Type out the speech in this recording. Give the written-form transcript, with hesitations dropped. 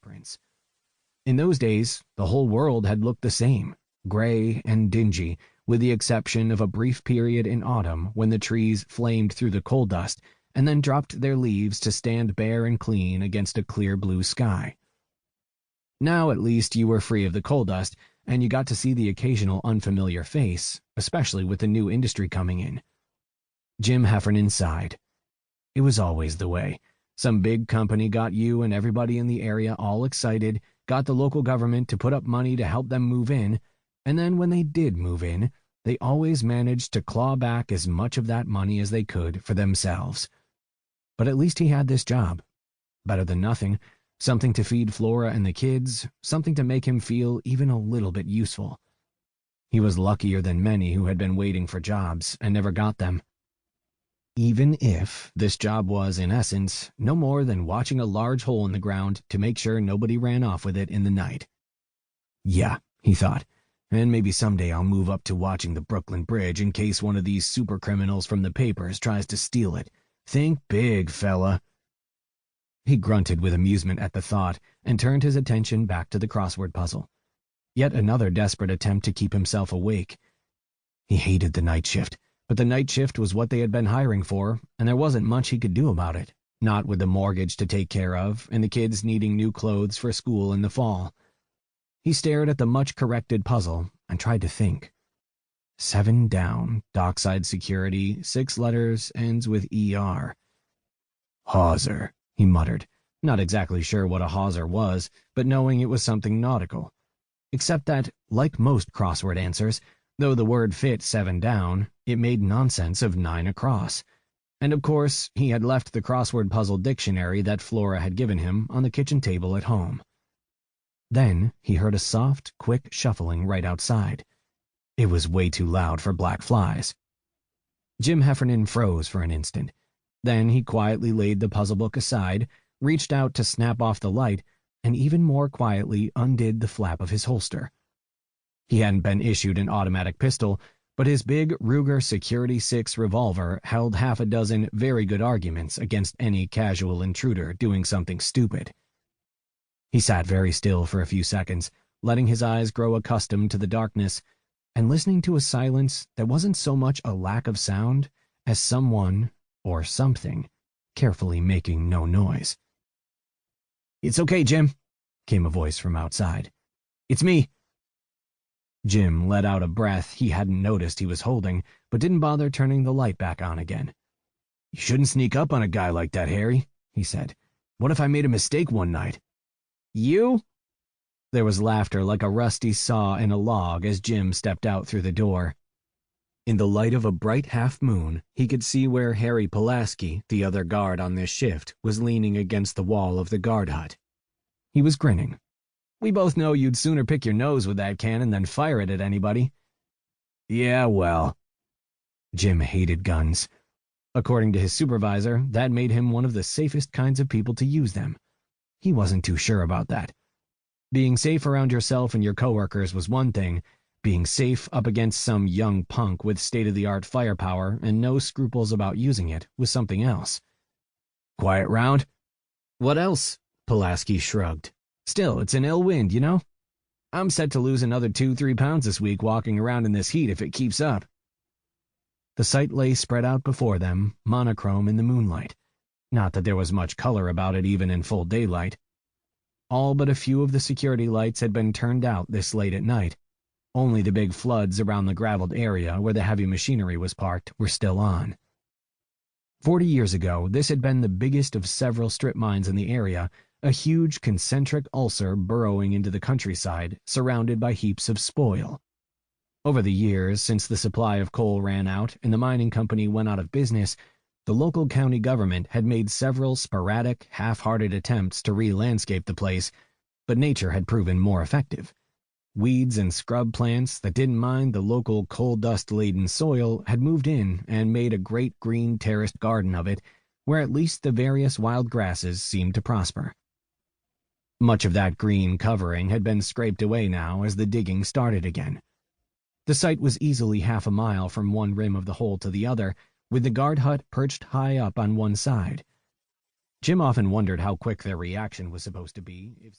footprints. In those days, the whole world had looked the same, gray and dingy, with the exception of a brief period in autumn when the trees flamed through the coal dust and then dropped their leaves to stand bare and clean against a clear blue sky. Now at least you were free of the coal dust, and you got to see the occasional unfamiliar face, especially with the new industry coming in. Jim Heffernan sighed. It was always the way. Some big company got you and everybody in the area all excited, got the local government to put up money to help them move in, and then when they did move in, they always managed to claw back as much of that money as they could for themselves. But at least he had this job. Better than nothing. Something to feed Flora and the kids, something to make him feel even a little bit useful. He was luckier than many who had been waiting for jobs and never got them. Even if this job was, in essence, no more than watching a large hole in the ground to make sure nobody ran off with it in the night. Yeah, he thought, and maybe someday I'll move up to watching the Brooklyn Bridge in case one of these super criminals from the papers tries to steal it. Think big, fella. He grunted with amusement at the thought and turned his attention back to the crossword puzzle. Yet another desperate attempt to keep himself awake. He hated the night shift, but the night shift was what they had been hiring for, and there wasn't much he could do about it, not with the mortgage to take care of and the kids needing new clothes for school in the fall. He stared at the much-corrected puzzle and tried to think. 7 down, dockside security, 6 letters, ends with ER. Hawser, he muttered, not exactly sure what a hawser was, but knowing it was something nautical. Except that, like most crossword answers, though the word fit 7 down, it made nonsense of 9 across. And of course, he had left the crossword puzzle dictionary that Flora had given him on the kitchen table at home. Then he heard a soft, quick shuffling right outside. It was way too loud for black flies. Jim Heffernan froze for an instant. Then he quietly laid the puzzle book aside, reached out to snap off the light, and even more quietly undid the flap of his holster. He hadn't been issued an automatic pistol, but his big Ruger Security 6 revolver held half a dozen very good arguments against any casual intruder doing something stupid. He sat very still for a few seconds, letting his eyes grow accustomed to the darkness, and listening to a silence that wasn't so much a lack of sound as someone, or something, carefully making no noise. "It's okay, Jim," came a voice from outside. "It's me." Jim let out a breath he hadn't noticed he was holding, but didn't bother turning the light back on again. "You shouldn't sneak up on a guy like that, Harry," he said. "What if I made a mistake one night?" "You?" There was laughter like a rusty saw in a log as Jim stepped out through the door. In the light of a bright half-moon, he could see where Harry Pulaski, the other guard on this shift, was leaning against the wall of the guard hut. He was grinning. "We both know you'd sooner pick your nose with that cannon than fire it at anybody." "Yeah, well." Jim hated guns. According to his supervisor, that made him one of the safest kinds of people to use them. He wasn't too sure about that. Being safe around yourself and your coworkers was one thing. Being safe up against some young punk with state-of-the-art firepower and no scruples about using it was something else. "Quiet round?" "What else?" Pulaski shrugged. "Still, it's an ill wind, you know? I'm set to lose another 2-3 pounds this week walking around in this heat if it keeps up." The sight lay spread out before them, monochrome in the moonlight. Not that there was much color about it even in full daylight. All but a few of the security lights had been turned out this late at night. Only the big floods around the graveled area where the heavy machinery was parked were still on. 40 years ago, this had been the biggest of several strip mines in the area, a huge concentric ulcer burrowing into the countryside, surrounded by heaps of spoil. Over the years, since the supply of coal ran out and the mining company went out of business, the local county government had made several sporadic, half-hearted attempts to re-landscape the place, but nature had proven more effective. Weeds and scrub plants that didn't mind the local coal dust-laden soil had moved in and made a great green terraced garden of it, where at least the various wild grasses seemed to prosper. Much of that green covering had been scraped away now as the digging started again. The site was easily half a mile from one rim of the hole to the other, with the guard hut perched high up on one side. Jim often wondered how quick their reaction was supposed to be if